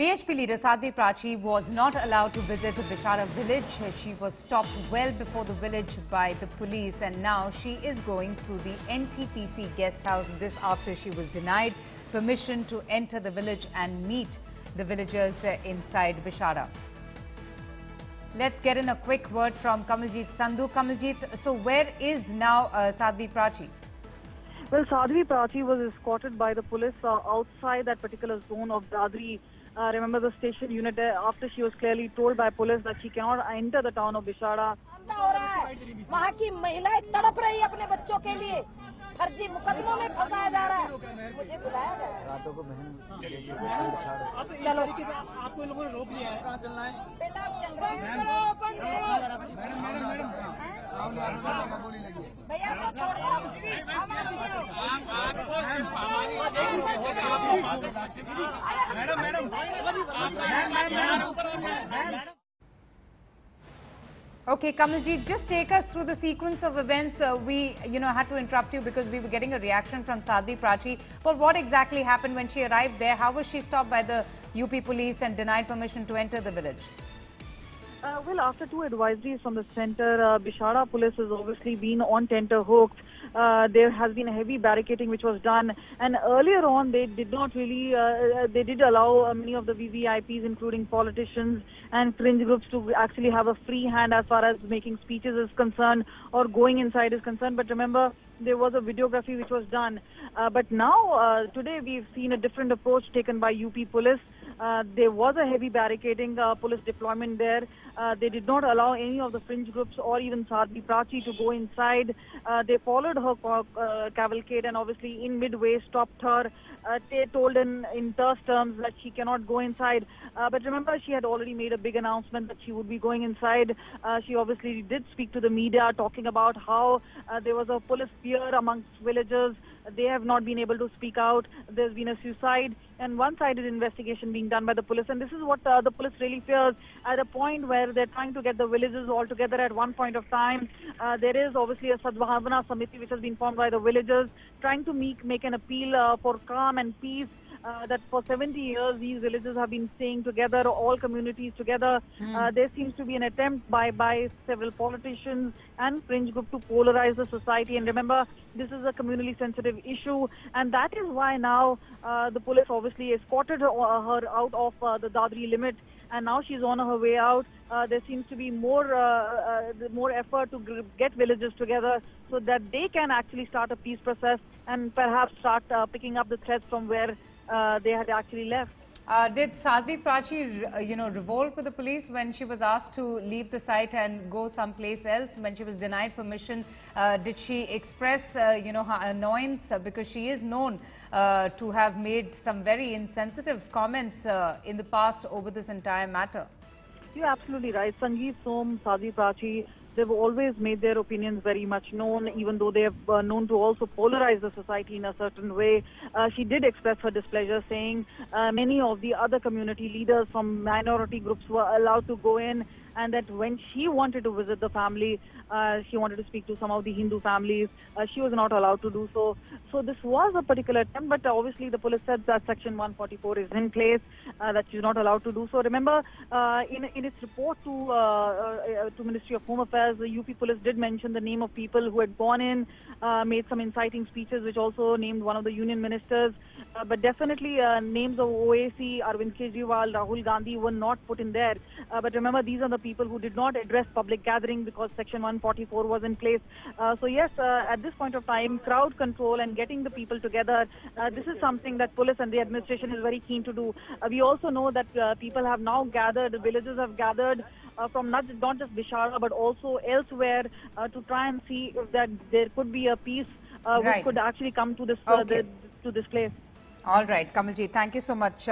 VHP leader Sadhvi Prachi was not allowed to visit Bishara village. She was stopped well before the village by the police, and now she is going to the NTPC guest house. This after she was denied permission to enter the village and meet the villagers inside Bishara. Let's get in a quick word from Kamaljeet Sandhu. Kamaljeet, so where is now Sadhvi Prachi? Well, Sadhvi Prachi was escorted by the police outside that particular zone of Dadri. Remember the station unit after she was clearly told by police that she cannot enter the town of Bishara. वहाँ की महिलाएं तड़प रही है अपने बच्चों के लिए, फर्जी मुकदमों में फंसाया जा रहा है। मुझे बुलाया गया रातों को बहन चलो आपको लोगों ने रोक लिया है, कहाँ चलना है बेटा? चल रहे हैं भैया को छोड़ Okay, Kamaljeet, just take us through the sequence of events. We, had to interrupt you because we were getting a reaction from Sadhvi Prachi. But what exactly happened when she arrived there? How was she stopped by the UP police and denied permission to enter the village? Well, after two advisories from the center, Bishara police has obviously been on tenterhooks. There has been a heavy barricading which was done, and earlier on they did not really, they did allow many of the VVIPs, including politicians and fringe groups, to actually have a free hand as far as making speeches is concerned or going inside is concerned. But remember, there was a videography which was done. But now, today we've seen a different approach taken by UP police. There was a heavy barricading, police deployment there. They did not allow any of the fringe groups or even Sadhvi Prachi to go inside. They followed her cavalcade and obviously in midway stopped her. They told in terse terms that she cannot go inside. But remember, she had already made a big announcement that she would be going inside. She obviously did speak to the media, talking about how there was a police fear amongst villagers. They have not been able to speak out. There's been a suicide and one-sided investigation being done by the police. And this is what the police really fears, at a point where they're trying to get the villages all together at one point of time. There is obviously a Sadbhavana Samiti which has been formed by the villagers, trying to make an appeal for calm and peace. That for 70 years these villages have been staying together, all communities together. There seems to be an attempt by several politicians and fringe group to polarize the society. And remember, this is a communally sensitive issue, and that is why now the police obviously escorted her out of the Dadri limit, and now she's on her way out. There seems to be more effort to get villagers together so that they can actually start a peace process and perhaps start picking up the threads from where they had actually left. Did Sadhvi Prachi, revolt with the police when she was asked to leave the site and go someplace else? When she was denied permission, did she express, her annoyance? Because she is known to have made some very insensitive comments in the past over this entire matter. You're absolutely right. Sangeet Som, Sadhvi Prachi, they've always made their opinions very much known, even though they have known to also polarize the society in a certain way. She did express her displeasure, saying many of the other community leaders from minority groups were allowed to go in, and that when she wanted to visit the family, she wanted to speak to some of the Hindu families, she was not allowed to do so. So this was a particular attempt, but obviously the police said that Section 144 is in place, that she's not allowed to do so. Remember, in its report to Ministry of Home Affairs, the UP police did mention the name of people who had gone in, made some inciting speeches, which also named one of the union ministers. But definitely names of OAC, Arvind Kejriwal, Rahul Gandhi were not put in there. But remember, these are the people who did not address public gathering because Section 144 was in place. So yes, at this point of time, crowd control and getting the people together, this is something that police and the administration is very keen to do. We also know that people have now gathered, the villagers have gathered from not just Bishara but also elsewhere to try and see if that there could be a peace which could actually come to this to this place. All right, Kamaljeet, thank you so much.